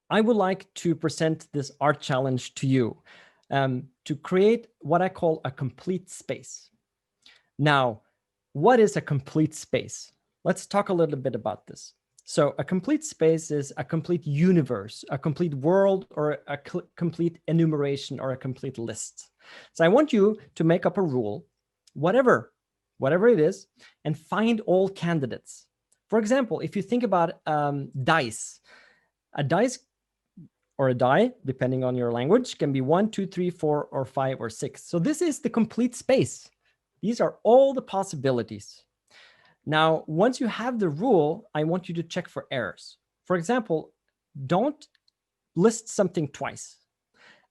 I would like to present this art challenge to you, to create what I call a complete space. Now, what is a complete space? Let's talk a little bit about this. So a complete space is a complete universe, a complete world, or a complete enumeration, or a complete list. So I want you to make up a rule, whatever it is, and find all candidates. For example, if you think about dice, a dice or a die, depending on your language, can be 1, 2, 3, 4, or 5, or 6. So this is the complete space. These are all the possibilities. Now, once you have the rule, I want you to check for errors. For example, don't list something twice.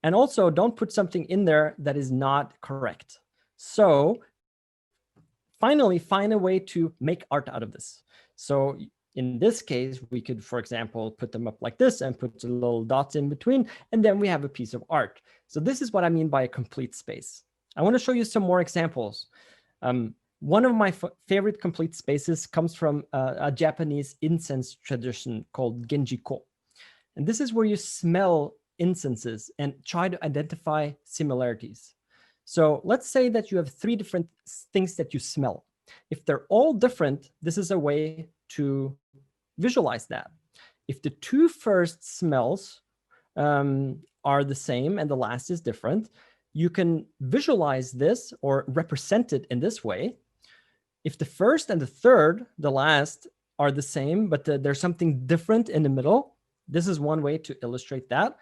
And also don't put something in there that is not correct. So finally, find a way to make art out of this. So in this case, we could, for example, put them up like this and put the little dots in between, and then we have a piece of art. So this is what I mean by a complete space. I want to show you some more examples. One of my favorite complete spaces comes from a Japanese incense tradition called Genjiko. And this is where you smell incenses and try to identify similarities. So let's say that you have 3 different things that you smell. If they're all different, this is a way to visualize that. If the 2 first smells are the same and the last is different, you can visualize this or represent it in this way. If the first and the third, the last, are the same, but there's something different in the middle, this is one way to illustrate that.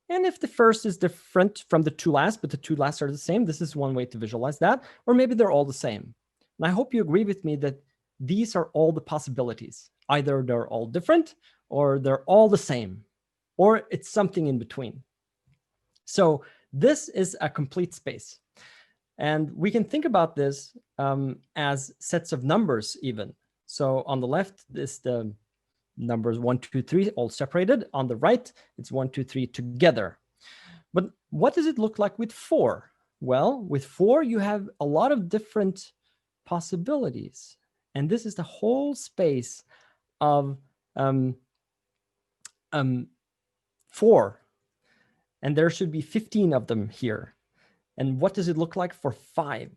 And if the first is different from the 2 last, but the 2 last are the same, this is one way to visualize that. Or maybe they're all the same. And I hope you agree with me that these are all the possibilities. Either they're all different, or they're all the same, or it's something in between. So this is a complete space. And we can think about this as sets of numbers even. So on the left is the numbers 1, 2, 3, all separated. On the right, it's 1, 2, 3 together. But what does it look like with 4? Well, with 4, you have a lot of different possibilities. And this is the whole space of 4. And there should be 15 of them here. And what does it look like for 5?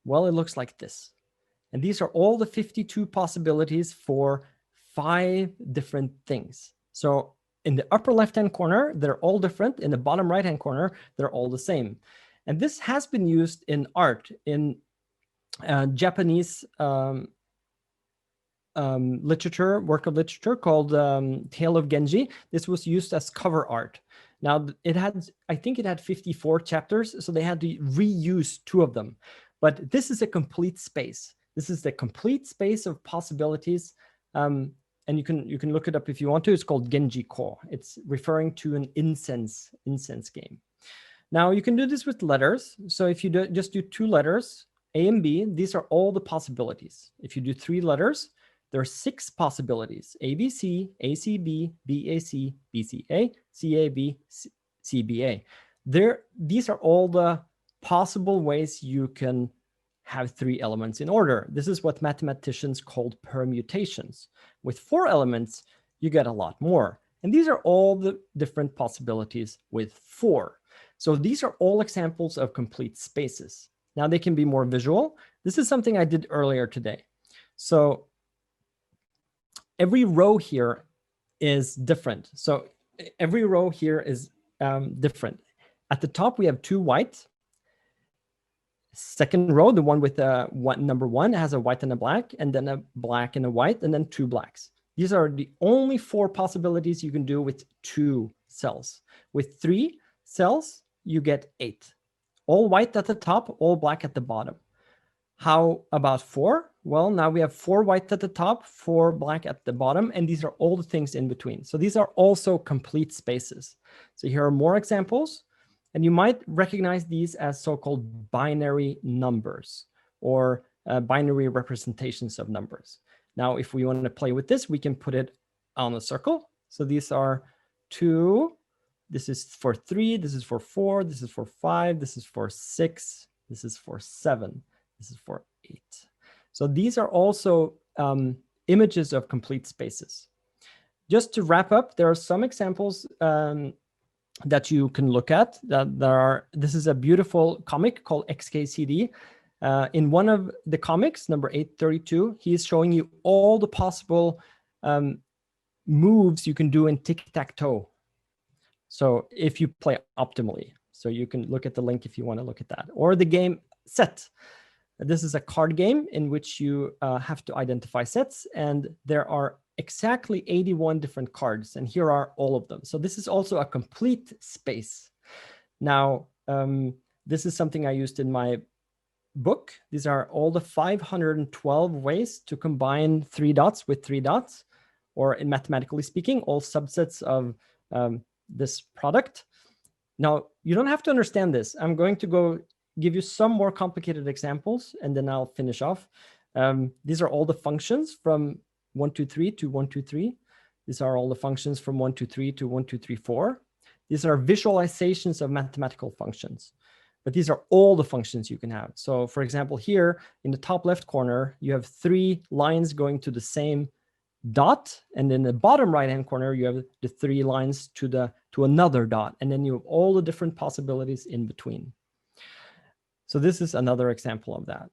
Well, it looks like this. And these are all the 52 possibilities for 5 different things. So in the upper left-hand corner, they're all different. In the bottom right-hand corner, they're all the same. And this has been used in art, in Japanese literature, work of literature called Tale of Genji. This was used as cover art. Now it had, I think it had 54 chapters, so they had to reuse 2 of them. But this is a complete space. This is the complete space of possibilities. And you can look it up if you want to. It's called Genjiko. It's referring to an incense game. Now you can do this with letters. So if you just do 2 letters, A and B, these are all the possibilities. If you do 3 letters, there are 6 possibilities: ABC, ACB, BAC, BCA, CAB, CBA. These are all the possible ways you can have 3 elements in order. This is what mathematicians called permutations. With 4 elements, you get a lot more. And these are all the different possibilities with 4. So these are all examples of complete spaces. Now they can be more visual. This is something I did earlier today. So every row here is different. So every row here is different. At the top, we have 2 white. Second row, the one with number 1 has a white and a black, and then a black and a white, and then 2 blacks. These are the only 4 possibilities you can do with 2 cells. With 3 cells, you get 8. All white at the top, all black at the bottom. How about 4? Well, now we have 4 white at the top, 4 black at the bottom, and these are all the things in between. So these are also complete spaces. So here are more examples, and you might recognize these as so-called binary numbers, or binary representations of numbers. Now, if we want to play with this, we can put it on a circle. So these are 2, this is for 3, this is for 4, this is for 5, this is for 6, this is for 7. This is for 8. So these are also images of complete spaces. just to wrap up, there are some examples that you can look at. This is a beautiful comic called XKCD. In one of the comics, number 832, he is showing you all the possible moves you can do in tic-tac-toe. So if you play optimally, so you can look at the link if you want to look at that. Or the game Set. This is a card game in which you have to identify sets, and there are exactly 81 different cards, and here are all of them. So this is also a complete space. Now, this is something I used in my book. These are all the 512 ways to combine 3 dots with 3 dots, or in mathematically speaking, all subsets of this product. Now, you don't have to understand this. I'm going to go give you some more complicated examples, and then I'll finish off. These are all the functions from 1, 2, 3 to 1, 2, 3. These are all the functions from 1, 2, 3 to 1, 2, 3, 4. These are visualizations of mathematical functions, but these are all the functions you can have. So for example, here in the top left corner, you have 3 lines going to the same dot, and in the bottom right-hand corner, you have the 3 lines to another dot, and then you have all the different possibilities in between. So this is another example of that.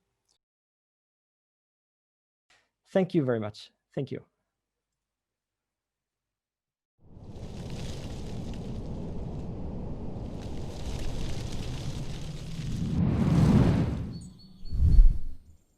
Thank you very much. Thank you.